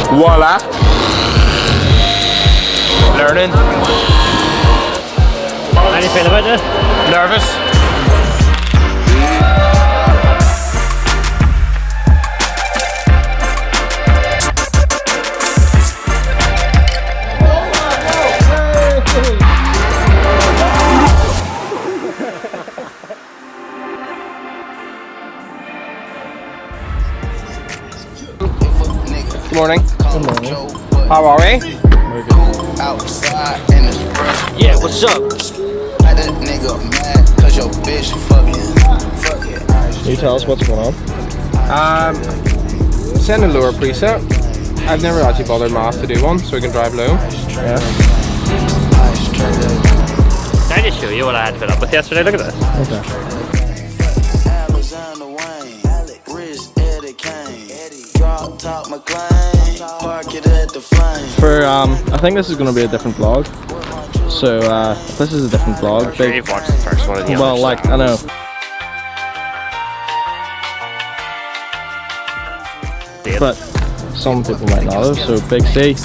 Voila. Learning. How do you feel about this? Nervous. Good morning. Good morning. How are we? Yeah, what's up? Can you tell us what's going on? Send a lower preset. I've never actually bothered Math to do one, so we can drive low. Yeah. Can I just show you what I had to put up with yesterday? Look at this. Okay. For I think this is going to be a different vlog. So this is a different vlog. I'm sure you've watched the first one. Well, like I know. But some people might not have. So Big C.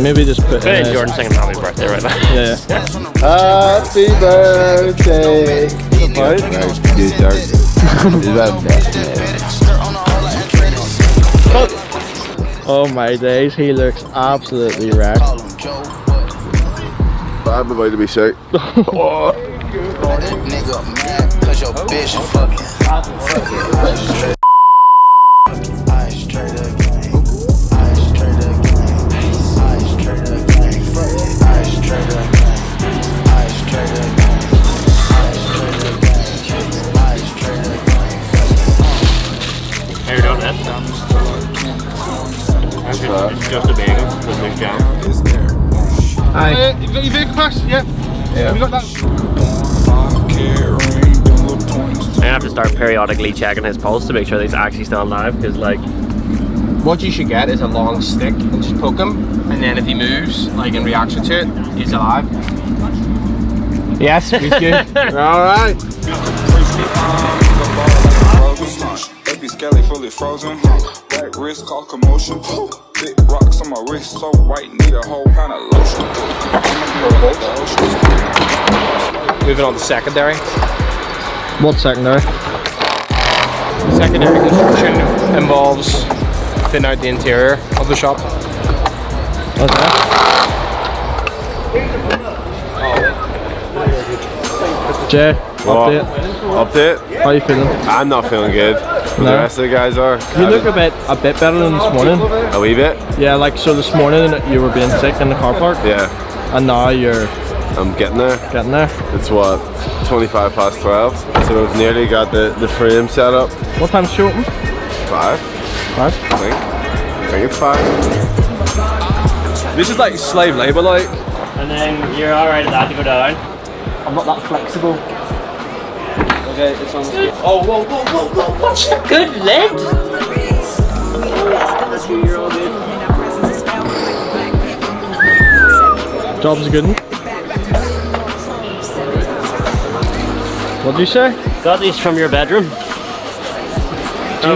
Maybe just put in Jordan singing happy birthday right now. Yeah. Happy birthday. Oh my days, he looks absolutely wrecked. I'm about to be sick. How you doing, man? It's just a bagel with no jam. Hi. You got your vehicle pass? Yeah. Have you got that? I have to start periodically checking his pulse to make sure that he's actually still alive, because like... What you should get is a long stick and just poke him, and then if he moves, like in reaction to it, he's alive. Yes, he's good. Alright. Skelly fully frozen. Back wrist called commotion. Big rocks on my wrist, so white, need a whole pound of lotion. Moving on to secondary. What secondary? Secondary construction involves thin out the interior of the shop. Okay. Jay, update. Update? How are you feeling? I'm not feeling good. No. The rest of the guys are. You look a bit better than this morning. A wee bit? Yeah, like so this morning you were being sick in the car park. Yeah. And now you're I'm getting there. getting there. It's what? 25 past 12. So we've nearly got the frame set up. What time's she open? 5, 5? I think it's 5. This is like slave labor, like. And then you're alright at that to go down. I'm not that flexible. Okay, it's on. Oh, whoa, whoa, whoa, whoa, what's the good lid? Job's a good one. What did you say? Got these from your bedroom.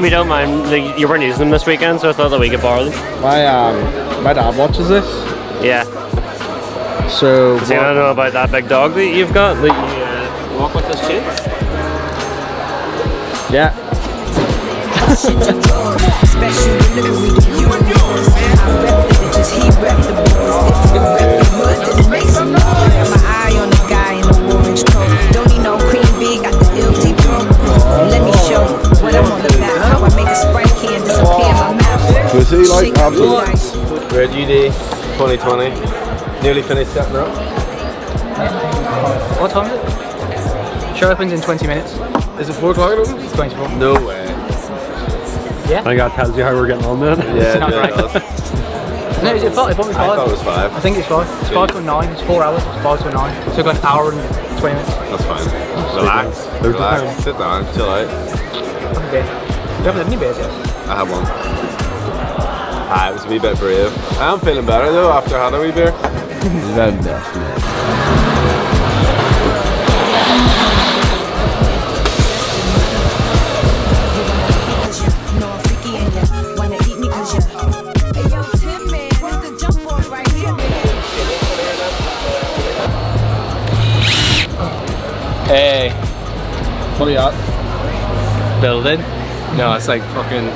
We don't mind, like, you weren't using them this weekend, so I thought that we could borrow them. My dad watches this. Yeah. So Does he not know about that big dog that you've got that you walk with this too? yeah. Was he like absolutely? We're at UD 2020. Nearly finished setting up. What time is it? Show opens in 20 minutes. Is it 4 o'clock it opens? It's 24. No way. Yeah? I think that tells you how we're getting on then. Yeah, not it right. does. No, is it 5? I thought it was 5. I thought it was 5. I think it's 5. It's 5 to 9. It's 4 hours. It's 5 to 9. So we've got an hour and 20 minutes. That's fine. Relax. Relax. Sit down. Chill out. Okay. You haven't had any beers yet? I have one. It was a wee bit brave. I am feeling better though after I had a wee beer. See that building? No, it's like fucking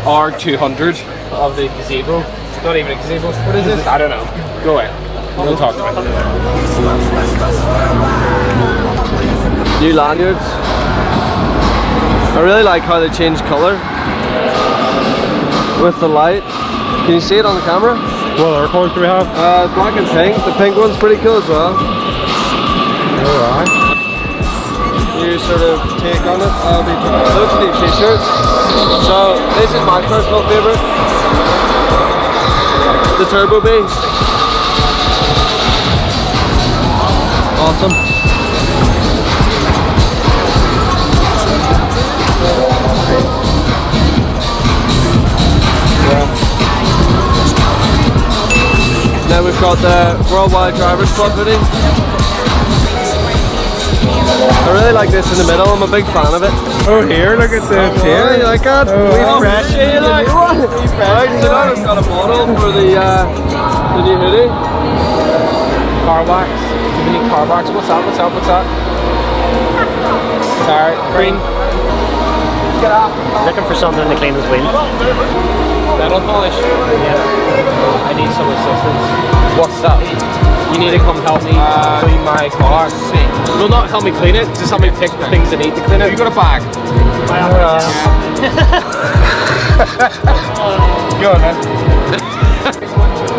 R200 of the gazebo. Not even a gazebo. What is this? I don't know. Go away. Don't talk to me. New lanyards. I really like how they change colour with the light. Can you see it on the camera? What other colours do we have? Black and pink. The pink one's pretty cool as well. Alright. New sort of take on it. Those are new t-shirts. So this is my personal favourite. The Turbo Bee. Awesome. Then we've got the Worldwide Drivers Club hoodie. I really like this in the middle, I'm a big fan of it. Oh, here, look at this. Yeah, you like that? Oh, fresh. Yeah, you like it? Right, so now we've got a model for the new hoodie. Car wax. Do we need car wax? What's that? What's that? What's that? Sorry, green. Get up. Looking for something to clean his wheel. Metal polish. Yeah. I need some assistance. What's that? You need to come help me clean my car. No, not help me clean it. Just help me pick the things I need to clean it. You got a bag? Go on then.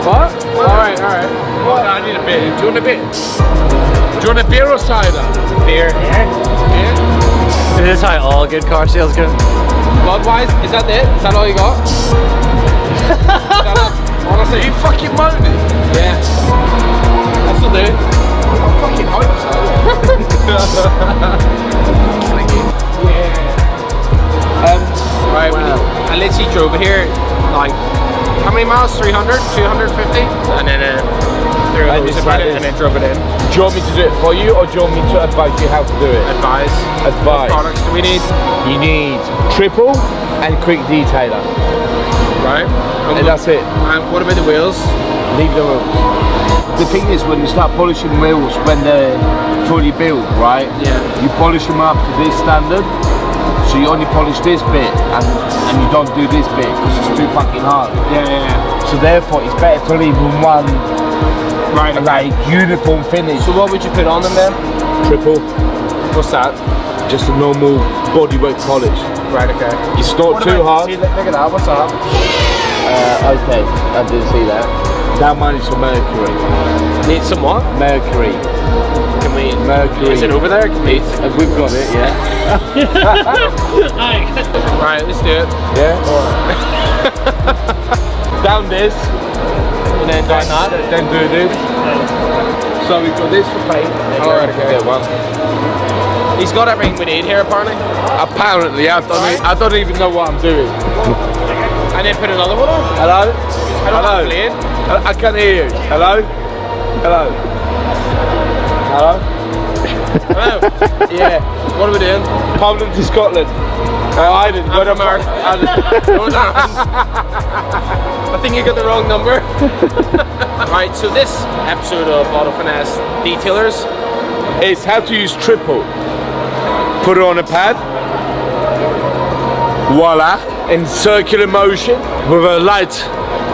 What? Alright, alright. Well, I need a beer. Do you want a beer? Do you want a beer or cider? Beer. Beer? This is how all good car sales go. Blood-wise, is that it? Is that all you got? Honestly, you fucking moaning? Yeah. That's the dude. I'm fucking hope so. Thank you. Yeah. Right, I literally drove here like how many miles? 300? 250? And then threw a hose about it and then drove it in. Do you want me to do it for you, or do you want me to advise you how to do it? Advise. Advise. What products do we need? You need triple and quick detailer. Right. And that's it. And what about the wheels? Leave the wheels. The thing is, when you start polishing wheels when they're fully built, right? Yeah. You polish them up to this standard. So you only polish this bit and you don't do this bit because it's too fucking hard. Yeah. So therefore it's better to leave them one like uniform finish. So what would you put on them then? Triple. What's that? Just a normal bodywork polish. Right, okay. It's not too hard. See, look at that, what's that? Okay, I didn't see that. That one is for mercury. Need some what? Mercury. Can we... Mercury. Is it over there? Can we... We've got it, yeah. Right, let's do it. Yeah? Alright. Down this. And then down that. Then do this. So we've got this for paint. Alright, okay. Get one. He's got everything we need here, apparently. Apparently, I don't even know what I'm doing. And then put another one on. Hello? I don't Hello? know playing. I can't hear you. Hello? Hello? Hello? Hello. Yeah. What are we doing? Poland to Scotland. I didn't. I'm from America. No, no. I think you got the wrong number. Right, so this episode of Auto Finesse Detailers is how to use triple. Put it on a pad. Voila. In circular motion with a light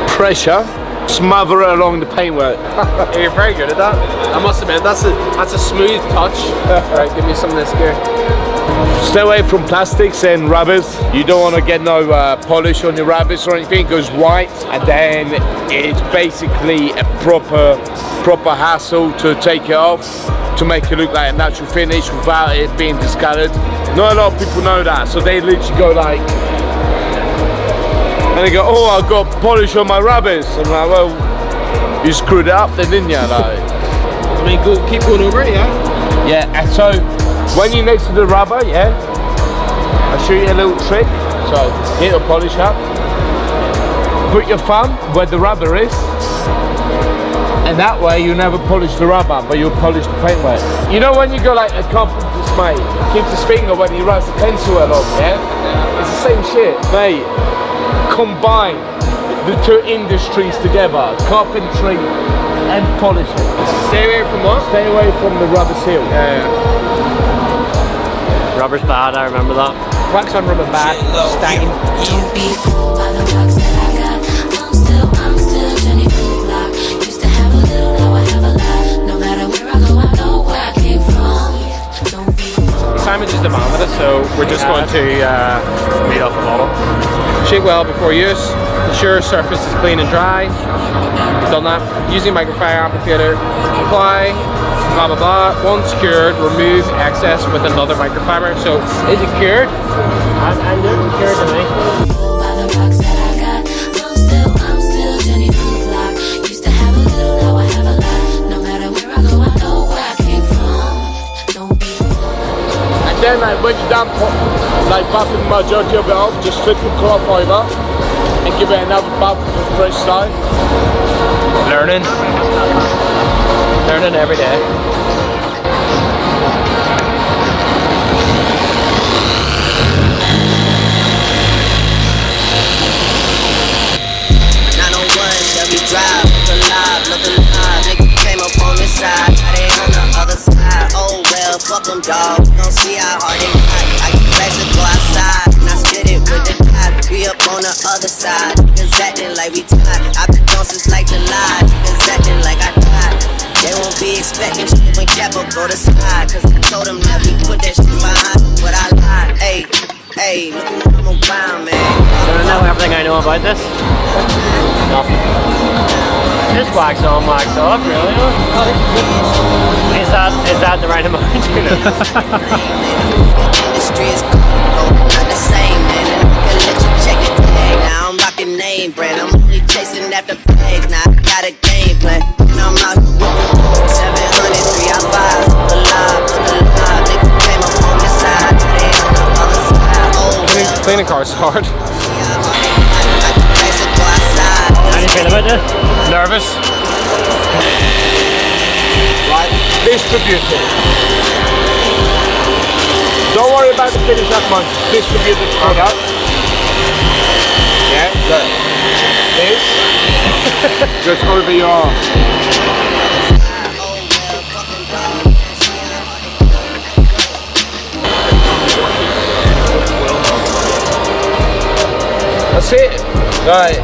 pressure. Smother it along the paintwork. You're very good at that. I must admit, that's a smooth touch. Right, give me some of this gear. Stay away from plastics and rubbers. You don't want to get no polish on your rubbers or anything. It goes white, and then it's basically a proper hassle to take it off to make it look like a natural finish without it being discolored. Not a lot of people know that, so they literally go like, and they go, oh, I've got polish on my rubbers. I'm like, well, you screwed it up then, didn't you? Like, I mean, keep going over it, yeah? yeah, and so when you're next to the rubber, yeah, I'll show you a little trick. So hit the polish up, put your thumb where the rubber is, and that way you never polish the rubber, but you'll polish the paintwork. You know when you go like a carpenter's mate, keeps his finger when he runs the pencil along, yeah? It's the same shit, mate. Combine the two industries together, carpentry and polishing. Stay away from what? Stay away from the rubber seal. Yeah. Rubber's bad, I remember that. Wax on rubber bad, stain. Don't be fooled by the rocks that I got. I'm still Jenny Block. Used to have a little, now I have a lot. No matter where I go, I know where I came from. Don't be fooled. Simon just demanded it, so we're just going to meet off the bottle. Shake well before use. Ensure surface is clean and dry. Done that. Using microfiber applicator. Apply. Blah blah blah. Once cured, remove excess with another microfiber. So, is it cured? I look cured to me. by the rocks that I got. I'm still Jenny Block. Used to have a little, now I have a lot. No matter where I go, I know where I came from. Don't be fooled. And then like when you're done like buffing the majority of it off, just flip the cloth over and give it another buff for the fresh side. Learning. Learning every day. Drive, look alive, nigga came up on this side, now they on the other side. Oh well, fuck them dog, we gon' see how hard they fight. I get back to go outside, and I split it with the tide. We up on the other side, niggas acting like we tied. I been gone since like July, niggas acting like I died. They won't be expecting shit when Capo go to slide, cause I told them that we put that shit behind, but I lied. Hey, look who I'm around, man. Do you know everything I know about this? Nothing. Just wax on, wax off, really? Is that the right amount? Industry is not the same, man. And I can let you check it today. Now I'm rocking name brand. I'm only chasing after plays. Now I got a game plan. And I'm out here 700, 3 out 5. Alive. Nigga came up on the side. They on the other side. Oh, Cleaning cars is hard. How do you feel about this? Nervous. Right, distribute it. Don't worry about the finish that much. Distribute the product. Yeah, good. This just over your that's it. Right.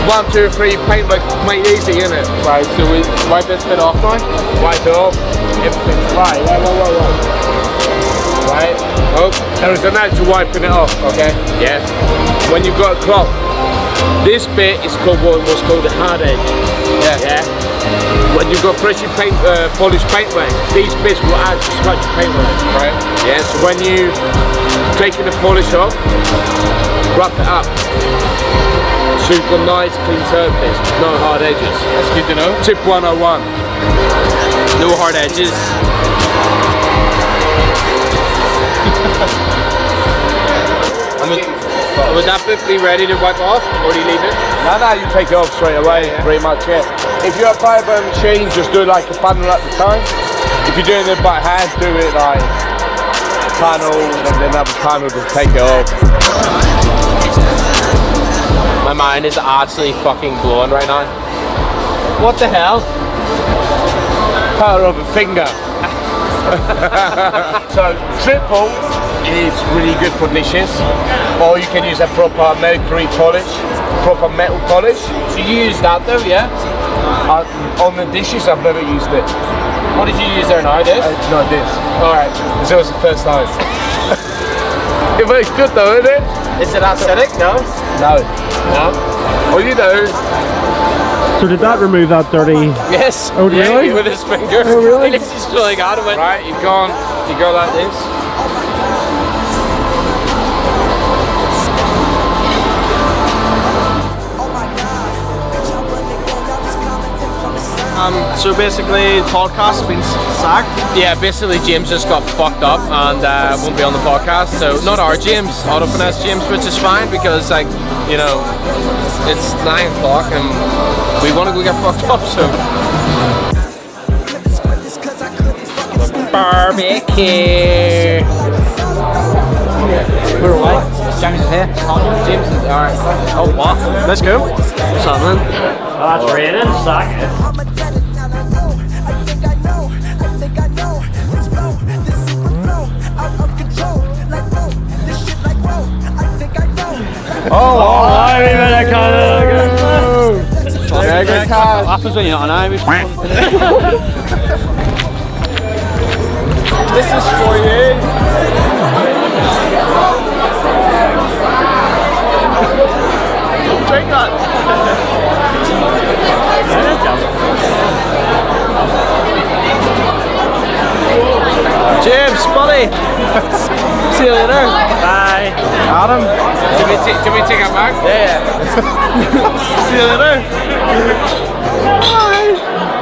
1, 2, 3, paint like made easy, innit? Right, so we wipe this bit off now. Wipe it off. Everything. Right. Right. Oh, there is an edge to wiping it off, okay? Yeah. When you've got a cloth, this bit is called what's called the hard edge. Yeah. When you've got freshly polished paintwork, these bits will add to scratch your paintwork. Right. Yeah. So when you taking the polish off, wrap it up. So you've got nice clean surface, no hard edges. That's good to know. Tip 101. No hard edges. Would that bit be ready to wipe off, or do you leave it? No, you take it off straight away, pretty much it. If you apply it by machine, just do it like a panel at the time. If you're doing it by hand, do it like panel, and then have a panel to take it off. My mind is actually fucking blowing right now. What the hell? Power of a finger. So triple is really good for dishes, or you can use a proper mercury polish, proper metal polish. So you use that though, yeah? On the dishes, I've never used it. What did you use there now, this? No, this. Alright, this was the first time. It works good though, isn't it? Is it acidic? No? No. No? Well, you know. So did that remove that dirty? Yes. Oh, yeah, really? with his finger. Oh, really? He just like out of it. Right, you go like this. So basically, the podcast has been sacked. Yeah, basically James just got fucked up and won't be on the podcast. So not our James, Auto Finesse James, which is fine because like, you know, it's 9 o'clock and we want to go get fucked up, so. Barbecue. We're away. James is here. James is alright. Oh, what? Let's go. What's happening? Oh, it's raining. Suck it. Mega cash. What happens when you're not an Irish? This is for you. Drink that. James, buddy. See you later. Bye. Adam. Do we take it back? Yeah. See you later.